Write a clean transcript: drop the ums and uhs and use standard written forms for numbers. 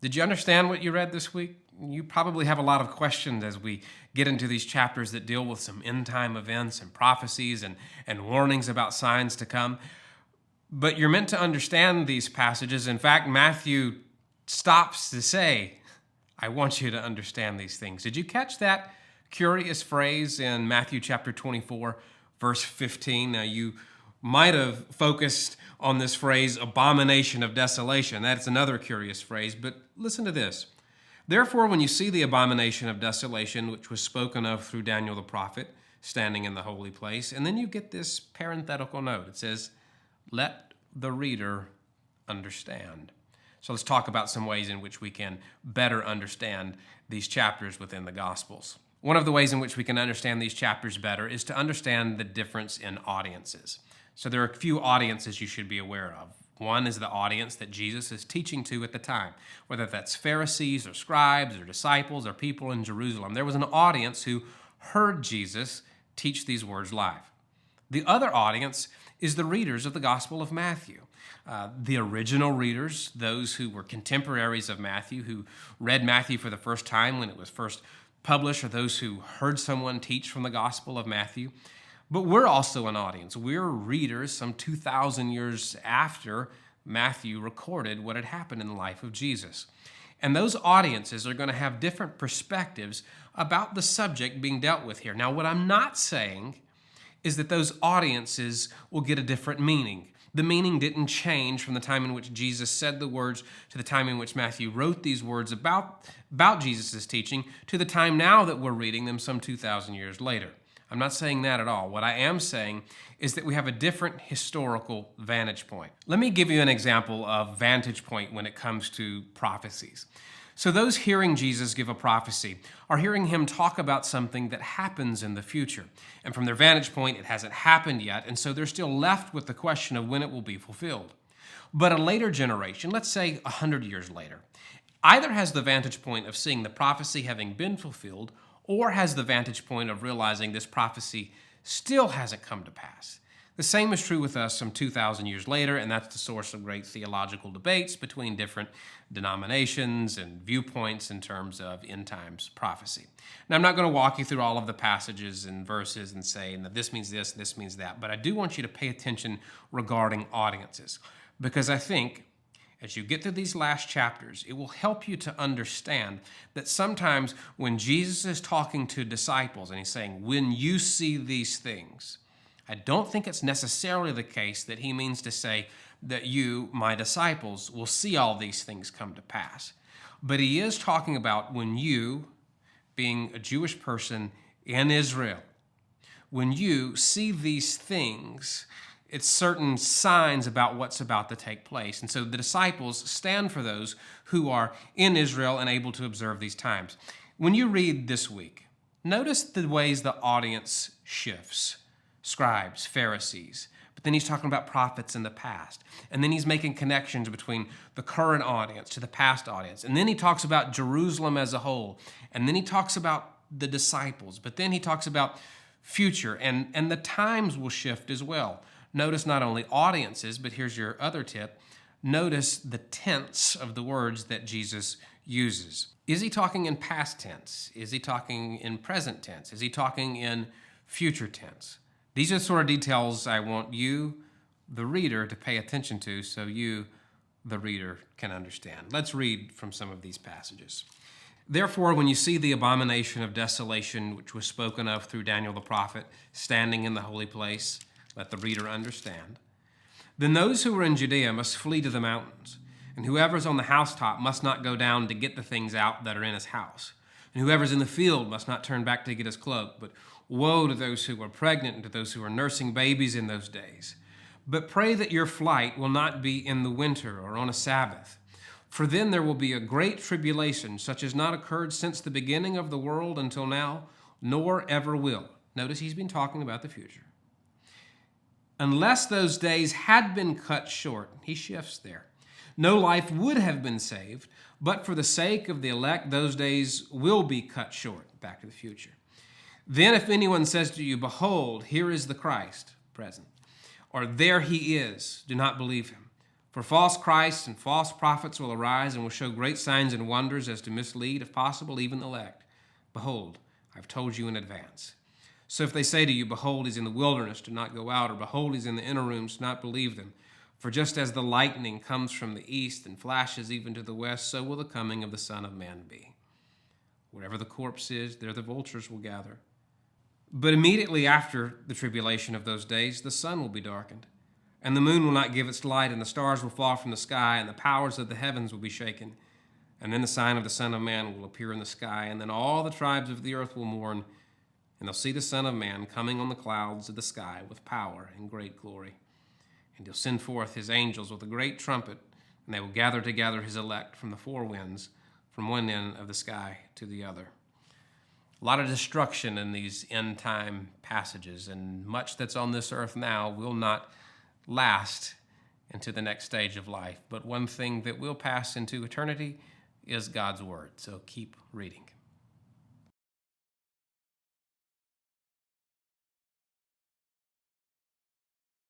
Did you understand what you read this week? You probably have a lot of questions as we get into these chapters that deal with some end time events and prophecies and warnings about signs to come. But you're meant to understand these passages. In fact, Matthew stops to say, I want you to understand these things. Did you catch that curious phrase in Matthew chapter 24, verse 15? Now, you might have focused on this phrase, abomination of desolation. That's another curious phrase, but listen to this. Therefore, when you see the abomination of desolation, which was spoken of through Daniel the prophet, standing in the holy place, and then you get this parenthetical note. It says, let the reader understand. So let's talk about some ways in which we can better understand these chapters within the Gospels. One of the ways in which we can understand these chapters better is to understand the difference in audiences. So there are a few audiences you should be aware of. One is the audience that Jesus is teaching to at the time, whether that's Pharisees or scribes or disciples or people in Jerusalem. There was an audience who heard Jesus teach these words live. The other audience is the readers of the Gospel of Matthew. The original readers, those who were contemporaries of Matthew, who read Matthew for the first time when it was first published, or those who heard someone teach from the Gospel of Matthew. But we're also an audience. We're readers some 2,000 years after Matthew recorded what had happened in the life of Jesus. And those audiences are going to have different perspectives about the subject being dealt with here. Now, what I'm not saying is that those audiences will get a different meaning. The meaning didn't change from the time in which Jesus said the words to the time in which Matthew wrote these words about Jesus' teaching to the time now that we're reading them some 2,000 years later. I'm not saying that at all. What I am saying is that we have a different historical vantage point. Let me give you an example of vantage point when it comes to prophecies. So those hearing Jesus give a prophecy are hearing him talk about something that happens in the future. And from their vantage point, it hasn't happened yet, and so they're still left with the question of when it will be fulfilled. But a later generation, let's say 100 years later, either has the vantage point of seeing the prophecy having been fulfilled, or has the vantage point of realizing this prophecy still hasn't come to pass. The same is true with us some 2,000 years later, and that's the source of great theological debates between different denominations and viewpoints in terms of end times prophecy. Now, I'm not going to walk you through all of the passages and verses and say that this means this means that, but I do want you to pay attention regarding audiences, because I think as you get through these last chapters, it will help you to understand that sometimes when Jesus is talking to disciples and he's saying, when you see these things, I don't think it's necessarily the case that he means to say that you, my disciples, will see all these things come to pass. But he is talking about when you, being a Jewish person in Israel, when you see these things, it's certain signs about what's about to take place. And so the disciples stand for those who are in Israel and able to observe these times. When you read this week, notice the ways the audience shifts. Scribes, Pharisees. But then he's talking about prophets in the past. And then he's making connections between the current audience to the past audience. And then he talks about Jerusalem as a whole. And then he talks about the disciples. But then he talks about future. And the times will shift as well. Notice not only audiences, but here's your other tip. Notice the tense of the words that Jesus uses. Is he talking in past tense? Is he talking in present tense? Is he talking in future tense? These are the sort of details I want you, the reader, to pay attention to so you, the reader, can understand. Let's read from some of these passages. Therefore, when you see the abomination of desolation, which was spoken of through Daniel the prophet, standing in the holy place, let the reader understand. Then those who are in Judea must flee to the mountains, and whoever's on the housetop must not go down to get the things out that are in his house. And whoever's in the field must not turn back to get his cloak. But woe to those who are pregnant and to those who are nursing babies in those days. But pray that your flight will not be in the winter or on a Sabbath. For then there will be a great tribulation, such as not occurred since the beginning of the world until now, nor ever will. Notice he's been talking about the future. Unless those days had been cut short, he shifts there, no life would have been saved, but for the sake of the elect, those days will be cut short. Back to the future. Then if anyone says to you, behold, here is the Christ, present, or there he is, do not believe him. For false Christs and false prophets will arise and will show great signs and wonders as to mislead, if possible, even the elect. Behold, I've told you in advance. So if they say to you, Behold, he's in the wilderness, do not go out, or Behold, he's in the inner rooms, do not believe them. For just as the lightning comes from the east and flashes even to the west, so will the coming of the Son of Man be. Wherever the corpse is, there the vultures will gather. But immediately after the tribulation of those days, the sun will be darkened, and the moon will not give its light, and the stars will fall from the sky, and the powers of the heavens will be shaken. And then the sign of the Son of Man will appear in the sky, and then all the tribes of the earth will mourn, and they'll see the Son of Man coming on the clouds of the sky with power and great glory. And he'll send forth his angels with a great trumpet, and they will gather together his elect from the four winds, from one end of the sky to the other. A lot of destruction in these end-time passages, and much that's on this earth now will not last into the next stage of life. But one thing that will pass into eternity is God's word. So keep reading.